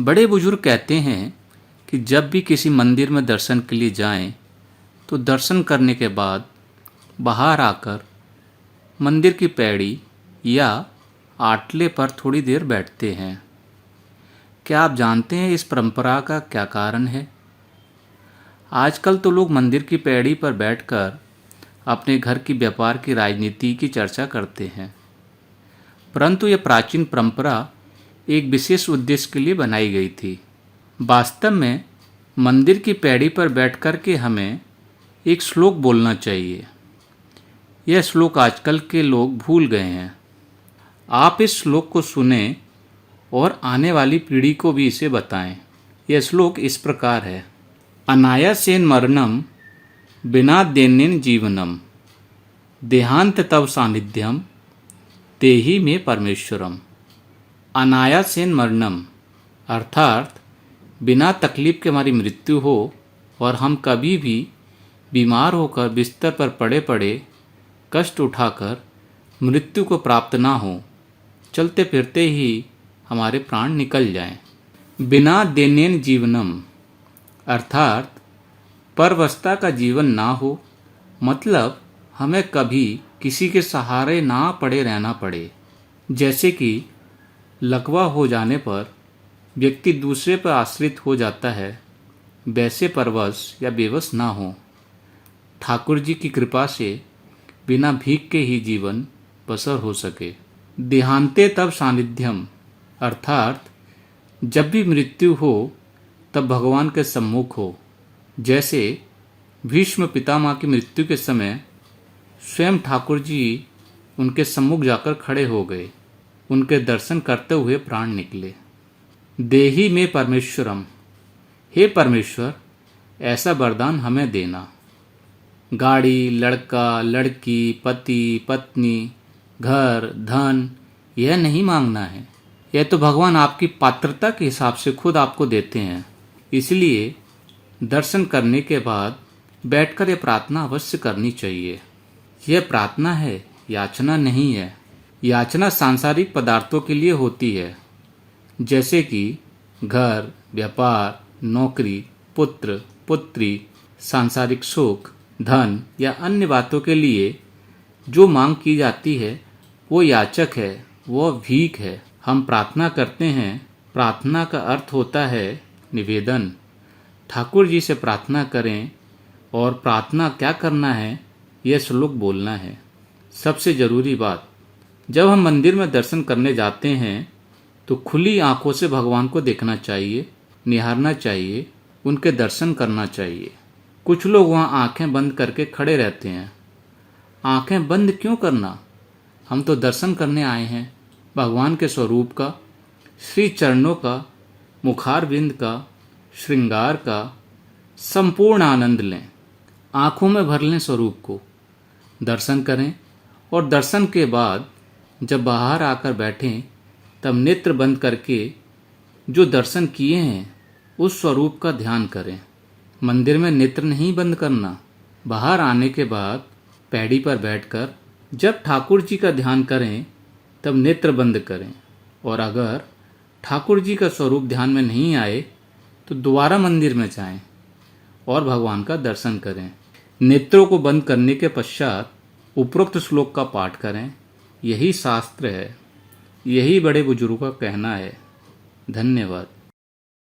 बड़े बुजुर्ग कहते हैं कि जब भी किसी मंदिर में दर्शन के लिए जाएं, तो दर्शन करने के बाद बाहर आकर मंदिर की पैड़ी या आटले पर थोड़ी देर बैठते हैं। क्या आप जानते हैं इस परंपरा का क्या कारण है? आजकल तो लोग मंदिर की पैड़ी पर बैठकर अपने घर की व्यापार की राजनीति की चर्चा करते हैं, परंतु यह प्राचीन परंपरा एक विशेष उद्देश्य के लिए बनाई गई थी। वास्तव में मंदिर की पैड़ी पर बैठकर के हमें एक श्लोक बोलना चाहिए। यह श्लोक आजकल के लोग भूल गए हैं। आप इस श्लोक को सुने और आने वाली पीढ़ी को भी इसे बताएं। यह श्लोक इस प्रकार है। अनायासेन मरणम बिना देनेन जीवनम देहांत तव सानिध्यम तेहि में परमेश्वरम। अनायासेन मरणम अर्थात बिना तकलीफ के हमारी मृत्यु हो और हम कभी भी बीमार होकर बिस्तर पर पड़े पड़े कष्ट उठाकर मृत्यु को प्राप्त ना हो, चलते फिरते ही हमारे प्राण निकल जाएं। बिना देनेन जीवनम अर्थात परवस्था का जीवन ना हो, मतलब हमें कभी किसी के सहारे ना पड़े रहना पड़े। जैसे कि लकवा हो जाने पर व्यक्ति दूसरे पर आश्रित हो जाता है, वैसे परवश या बेवश ना हो। ठाकुर जी की कृपा से बिना भीख के ही जीवन बसर हो सके। देहांते तब सानिध्यम अर्थात जब भी मृत्यु हो तब भगवान के सम्मुख हो। जैसे भीष्म पितामह की मृत्यु के समय स्वयं ठाकुर जी उनके सम्मुख जाकर खड़े हो गए, उनके दर्शन करते हुए प्राण निकले। देहि में परमेश्वरम, हे परमेश्वर ऐसा वरदान हमें देना। गाड़ी, लड़का, लड़की, पति, पत्नी, घर, धन यह नहीं मांगना है। यह तो भगवान आपकी पात्रता के हिसाब से खुद आपको देते हैं। इसलिए दर्शन करने के बाद बैठकर यह प्रार्थना अवश्य करनी चाहिए। यह प्रार्थना है, याचना नहीं है। याचना सांसारिक पदार्थों के लिए होती है, जैसे कि घर, व्यापार, नौकरी, पुत्र, पुत्री, सांसारिक सुख, धन या अन्य बातों के लिए जो मांग की जाती है वो याचक है, वो भीख है। हम प्रार्थना करते हैं, प्रार्थना का अर्थ होता है निवेदन। ठाकुर जी से प्रार्थना करें और प्रार्थना क्या करना है यह श्लोक बोलना है। सबसे ज़रूरी बात, जब हम मंदिर में दर्शन करने जाते हैं तो खुली आंखों से भगवान को देखना चाहिए, निहारना चाहिए, उनके दर्शन करना चाहिए। कुछ लोग वहाँ आंखें बंद करके खड़े रहते हैं। आंखें बंद क्यों करना? हम तो दर्शन करने आए हैं भगवान के स्वरूप का, श्री चरणों का, मुखारविंद का, श्रृंगार का संपूर्ण आनंद लें। आंखों में भर लें स्वरूप को, दर्शन करें और दर्शन के बाद जब बाहर आकर बैठें तब नेत्र बंद करके जो दर्शन किए हैं उस स्वरूप का ध्यान करें। मंदिर में नेत्र नहीं बंद करना। बाहर आने के बाद पैड़ी पर बैठकर जब ठाकुर जी का ध्यान करें तब नेत्र बंद करें, और अगर ठाकुर जी का स्वरूप ध्यान में नहीं आए तो दोबारा मंदिर में जाएं और भगवान का दर्शन करें। नेत्रों को बंद करने के पश्चात उपरोक्त श्लोक का पाठ करें। यही शास्त्र है, यही बड़े बुजुर्गों का कहना है। धन्यवाद।